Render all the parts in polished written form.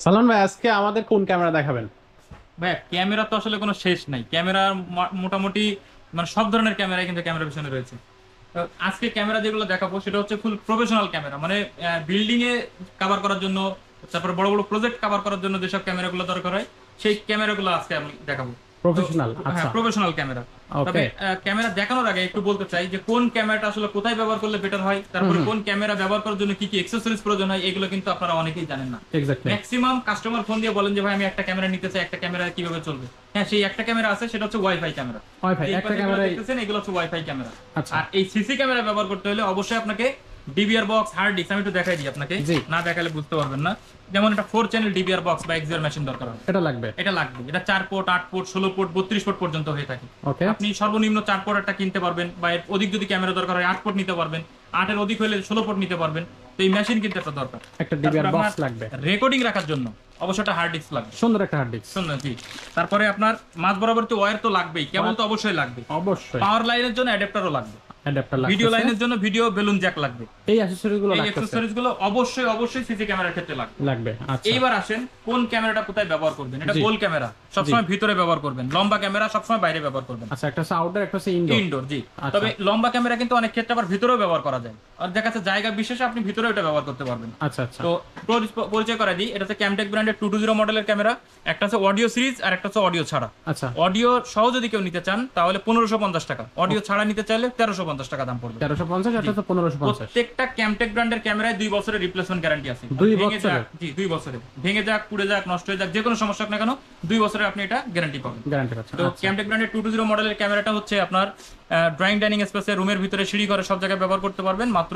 সালমান ভাই, আজকে আমাদের কোন ক্যামেরা দেখাবেন? ভাই ক্যামেরা তো আসলে কোনো শেষ নাই। ক্যামেরা মোটামুটি মানে সব ধরনের ক্যামেরাই কিন্তু ক্যামেরা পিছনে রয়েছে। তো আজকে ক্যামেরা যেগুলো দেখাবো সেটা হচ্ছে ফুল প্রফেশনাল ক্যামেরা, মানে বিল্ডিং এ কভার করার জন্য, তারপরে বড় বড় প্রজেক্ট কভার করার জন্য যেসব ক্যামেরাগুলো দরকার হয় সেই ক্যামেরাগুলো আজকে আমি দেখাবো। তো প্রফেশনাল, হ্যাঁ, আচ্ছা। Professional camera. তবে ওকে। ক্যামেরা দেখানোর আগে একটু বলতে চাই যে কোন ক্যামেরাটা আসলে কোথায় ব্যবহার করলে বেটার হয়, তারপরে হুম। কোন ক্যামেরা ব্যবহার করার জন্য কি কি অ্যাক্সেসরিজ প্রয়োজন হয়, এগুলো কিন্তু আপনারা অনেকেই জানেন না। এক্স্যাক্টলি। ম্যাক্সিমাম কাস্টমার ফোন দিয়ে বলেন যে ভাই আমি একটা ক্যামেরা নিতে চাই, একটা ক্যামেরা কিভাবে চলবে। হ্যাঁ, সেই একটা ক্যামেরা আছে, সেটা হচ্ছে ওয়াইফাই ক্যামেরা। ওয়াইফাই এই একটা পাশে যেগুলো ক্যামেরাই। দেখতেছেন এগুলো হচ্ছে ওয়াইফাই ক্যামেরা। আচ্ছা। আর এই সিসি ক্যামেরা ব্যবহার করতে হলে অবশ্যই আপনাকে ডিবিআর বক্স, হার্ড ডিস্ক, আমি একটু দেখাই দিই আপনাকে, জি। না দেখালে বুঝতে পারবেন না। যেমন একটা 4 চ্যানেল ডিবিআর বক্স বা এক্সিআর মেশিন দরকার হবে, এটা লাগবে। এটা লাগবে। এটা 4 পোর্ট, 8 পোর্ট, 16 পোর্ট, 32 পোর্ট পর্যন্ত হয়ে থাকে। ওকে। আপনি সর্বনিম্ন 4 পোর্ট একটা কিনতে পারবেন, বা এর অধিক যদি ক্যামেরা দরকার হয় 8 পোর্ট নিতে পারবেন, 8 এর অধিক হলে 16 পোর্ট নিতে পারবেন। তো এই মেশিন কিন্তু একটা দরকার। একটা ডিবিআর বক্স লাগবে। রেকর্ডিং রাখার জন্য অবশ্যই একটা হার্ড ডিস্ক লাগবে, সুন্দর একটা হার্ড ডিস্ক। শুনুন জি। তারপরে আপনার মাঝ বরাবর তো ওয়্যার তো লাগবেই, কেবল তো অবশ্যই লাগবে। অবশ্যই। পাওয়ার লাইনের জন্য অ্যাডাপ্টারও লাগবে। অ্যাডাপ্টার লাগবে। ভিডিও লাইনের জন্য ভিডিও বেলুন জ্যাক লাগবে। এই অ্যাকসেসরিজ গুলো এই লাগবে। অ্যাকসেসরিজ গুলো অবশ্যই অবশ্যই সিসি ক্যামেরার ক্ষেত্রে লাগবে। লাগবে, আচ্ছা। এইবার আসেন কোন ক্যামেরাটা কোথায় ব্যবহার করবেন। এটা জি। গোল ক্যামেরা সবসময় ভিতরে ব্যবহার করবেন, লম্বা ক্যামেরা সবসময় বাইরে ব্যবহার করবেন। আচ্ছা, একটা হচ্ছে আউটডোর, একটা হচ্ছে ইনডোর। ইনডোর, জি। আচ্ছা। তবে লম্বা ক্যামেরা কিন্তু অনেক ক্ষেত্রে আবার ভিতরেও ব্যবহার করা যায়, আর দেখা যাচ্ছে জায়গা বিশেষে আপনি ভিতরেও এটা ব্যবহার করতে পারবেন। আচ্ছা আচ্ছা। তো পরিচয় করা দিই, এটা হচ্ছে ক্যামটেক ব্র্যান্ডের 220 মডেলের ক্যামেরা। একটা হচ্ছে অডিও সিরিজ আর একটা হচ্ছে অডিও ছাড়া। আচ্ছা। অডিও সহ যদি কেউ নিতে চান তাহলে 1550 টাকা, অডিও ছাড়া নিতে চাইলে 1350 টাকা দাম পড়বে। 1350, একটা হচ্ছে 1550। প্রত্যেকটা ক্যামটেক ব্র্যান্ডের ক্যামেরায় 2 বছরের রিপ্লেসমেন্ট গ্যারান্টি আছে। 2 ভেঙে বছরের? যাক, জি 2 বছরের, ভেঙে যাক, পুড়ে যাক, নষ্ট হয়ে যাক, যে কোনো সমস্যা হোক না কেন 2 বছরের আপনি এটা গ্যারান্টি পাবেন। গ্যারান্টি পাচ্ছেন। তো আচ্ছা। ক্যামটেক ব্র্যান্ডের 220 মডেলের ক্যামেরাটা হচ্ছে আপনার ড্রয়িং ডাইনিং স্পেসে, রুমের ভিতরে, সিঁড়ি ঘরে সব জায়গায় ব্যবহার করতে পারবেন। মাত্র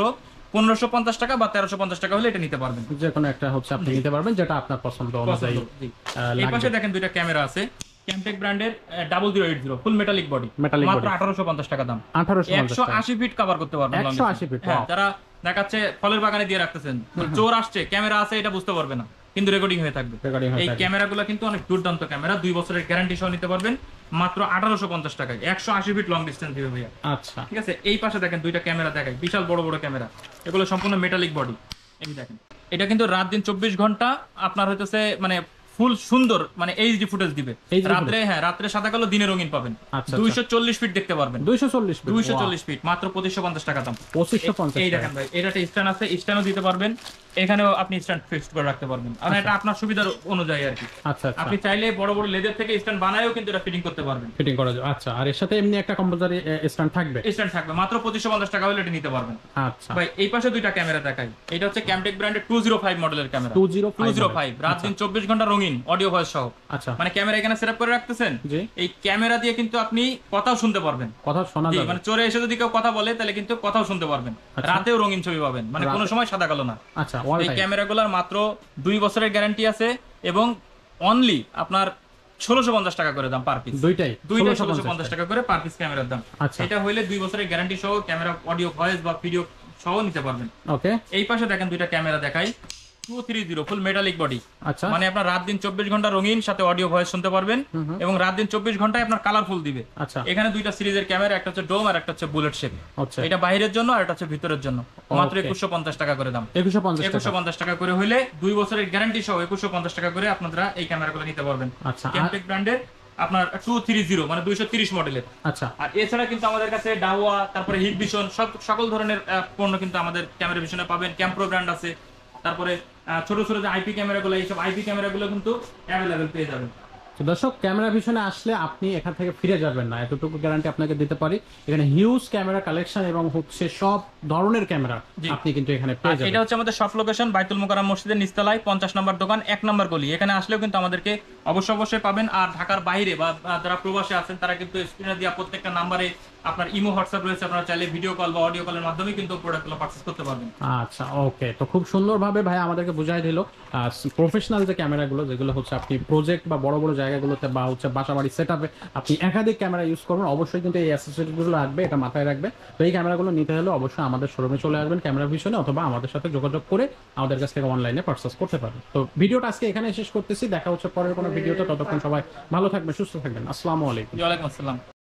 1550 টাকা বা 1350 টাকা হলে এটা নিতে পারবেন। যে কোনো একটা হচ্ছে আপনি নিতে পারবেন, যেটা আপনার পছন্দ অনুযায়ী জি। এই পাশে লাগবে। দেখেন দুইটা ক্যামেরা আছে, ক্যামটেক ব্র্যান্ডের 0080 ফুল মেটালিক বডি, Metallic মাত্র body। 1850 টাকা দাম। 1850 টাকা। 180 ফিট কভার করতে পারবেন। 180 ফিট, হ্যাঁ, wow। যারা দেখাচ্ছে ফলের বাগানে দিয়ে রাখতেছেন, চোর আসছে, ক্যামেরা আছে এটা বুঝতে পারবে না, কিন্তু রেকর্ডিং হয়ে থাকবে। Recording হয়ে এই থাকবে। ক্যামেরাগুলো কিন্তু অনেক দুর্দান্ত ক্যামেরা, 2 বছরের গ্যারান্টি সহ নিতে পারবেন মাত্র 1850 টাকায়। 180 ফিট লং ডিসটেন্স দিবে ভাইয়া। আচ্ছা। ঠিক আছে, এই পাশে দেখেন দুইটা ক্যামেরা দেখায়, বিশাল বড় বড় ক্যামেরা, এগুলো সম্পূর্ণ মেটালিক বডি। এই দেখেন, এটা কিন্তু রাত দিন 24 ঘন্টা আপনার হইতেছে মানে ফুল সুন্দর, মানে এইচডি ফুটেজ দিবে। HD রাত্রে, হ্যাঁ রাত্রে সাদা কালো, দিনে রঙিন পাবেন। আচ্ছা। 240 ফিট দেখতে পারবেন। 240 ফিট। 240 ফিট মাত্র 2550 টাকা দাম। 2550 এই দেখেন ভাই, এটা একটা স্ট্যান্ড আছে, স্ট্যান্ডও দিতে পারবেন, এখানেও আপনি স্ট্যান্ড ফিক্সড করে রাখতে পারবেন, আর এটা আপনার সুবিধার অনুযায়ী আর কি। আচ্ছা আচ্ছা। আপনি চাইলে বড় বড় লেজার থেকে স্ট্যান্ড বানায়ও কিন্তু এটা ফিটিং করতে পারবেন। ফিটিং করা যাবে, আচ্ছা। আর এর সাথে এমনি একটা কম্পোজার স্ট্যান্ড থাকবে। স্ট্যান্ড থাকবে, মাত্র 2550 টাকা হলে এটা নিতে পারবেন। আচ্ছা। ভাই এই পাশে দুইটা ক্যামেরা দেখাই, এটা হচ্ছে ক্যামটেক ব্র্যান্ডের 205 মডেলের ক্যামেরা। 205 রাত দিন 24 ঘন্টা রঙিন, অডিও ভয়েস সহ। আচ্ছা। মানে ক্যামেরা এখানে সেটআপ করে রাখতেছেন, জি। এই ক্যামেরা দিয়ে কিন্তু আপনি কথাও শুনতে পারবেন। কথা শোনা জি, যাবে। মানে চোরে এসে যদি কেউ কথা বলে তাহলে কিন্তু কথাও শুনতে পারবেন। আচ্ছা। রাতেও রঙিন ছবি পাবেন, মানে কোনো সময় সাদা কালো না। আচ্ছা, অল এই টাইম। ক্যামেরাগুলোর মাত্র 2 বছরের গ্যারান্টি আছে, এবং অনলি আপনার 1650 টাকা করে দাম পার পিস। দুইটাই 1650 টাকা করে পার পিস ক্যামেরার দাম। আচ্ছা। এটা হইলে 2 বছরের গ্যারান্টি সহ ক্যামেরা, অডিও ভয়েস বা ভিডিও সহ নিতে পারবেন। ওকে। এই পাশে দেখেন দুইটা ক্যামেরা দেখাই, 230 ফুল মেটালিক বডি। আচ্ছা। মানে আপনার রাত দিন 24 ঘন্টা রঙিন, সাথে অডিও ভয়েস শুনতে পারবেন, এবং রাত দিন 24 ঘন্টায় আপনার কালারফুল দিবে। আচ্ছা। এখানে দুইটা সিরিজের ক্যামেরা, একটা হচ্ছে ডোম আর একটা হচ্ছে বুলেট শেপ। আচ্ছা। এটা বাইরের জন্য আর এটা হচ্ছে ভিতরের জন্য। মাত্র Okay। 2150 টাকা করে দাম। 2150 টাকা। 2150 টাকা করে হইলে 2 বছরের গ্যারান্টি সহ 2150 টাকা করে আপনারা এই ক্যামেরাগুলো নিতে পারবেন। আচ্ছা। ক্যামটেক ব্র্যান্ডের আপনার 230 মানে 230 মডেলের। আচ্ছা। আর এছাড়া কিন্তু আমাদের কাছে ডাওয়া, তারপরে হিট ভিশন, সকল ধরনের পণ্য কিন্তু আমাদের ক্যামেরা ভিশনে পাবেন। ক্যাম্প্রো ব্র্যান্ড আছে, তারপরে ছোট ছোট যে আইপি ক্যামেরাগুলো, এইসব আইপি ক্যামেরাগুলো কিন্তু অ্যাভেলেবেল পেয়ে যাবেন। তো দর্শক, ক্যামেরা ভিশনে আসলে আপনি এখান থেকে ফিরে যাবেন না, এতটুকু গ্যারান্টি আপনাকে দিতে পারি। এখানে হিউজ ক্যামেরা কালেকশন এবং হচ্ছে সব ধরনের ক্যামেরা জি। আপনি কিন্তু এখানে পেয়ে এটা যাবেন। হচ্ছে আমাদের শপ লোকেশন, বাইতুল মোকাররম মসজিদের নিচতলায় 50 নম্বর দোকান, 1 নম্বর গলি। এখানে আসলেও কিন্তু আমাদেরকে অবশ্যই পাবেন। আর ঢাকার বাইরে বা যারা প্রবাসে আছেন তারা কিন্তু স্ক্রিনে দেওয়া প্রত্যেকটা নাম্বারে আপনার ইমো, হোয়াটসঅ্যাপ রয়েছে, আপনারা চাইলে ভিডিও কল বা অডিও কলের মাধ্যমে কিন্তু প্রোডাক্টগুলো পারচেজ করতে পারবেন। আচ্ছা, ওকে। তো খুব সুন্দরভাবে ভাই আমাদেরকে বুঝাই দিল প্রফেশনাল যে ক্যামেরাগুলো, যেগুলো হচ্ছে আপনি প্রজেক্ট বা বড় বড় জায়গাগুলোতে বা হচ্ছে বাসাবাড়ি সেটআপে আপনি একাধিক ক্যামেরা ইউজ করবেন, অবশ্যই কিন্তু এই অ্যাক্সেসরিজগুলো লাগবে, এটা মাথায় রাখবে। তো এই ক্যামেরাগুলো নিতে হলে অবশ্যই আমাদের শোরুমে চলে আসবেন ক্যামেরা ভিশনে, অথবা আমাদের সাথে যোগাযোগ করে আমাদের কাছ থেকে অনলাইনে পারচেজ করতে পারবেন। তো ভিডিওটা আজকে এখানে শেষ করতেছি, দেখা হচ্ছে পরের কোনো ভিডিওতে। ততক্ষণ সবাই ভালো থাকবেন, সুস্থ থাকবেন। আসসালামু আলাইকুম। ওয়ালাইকুম আসসালাম।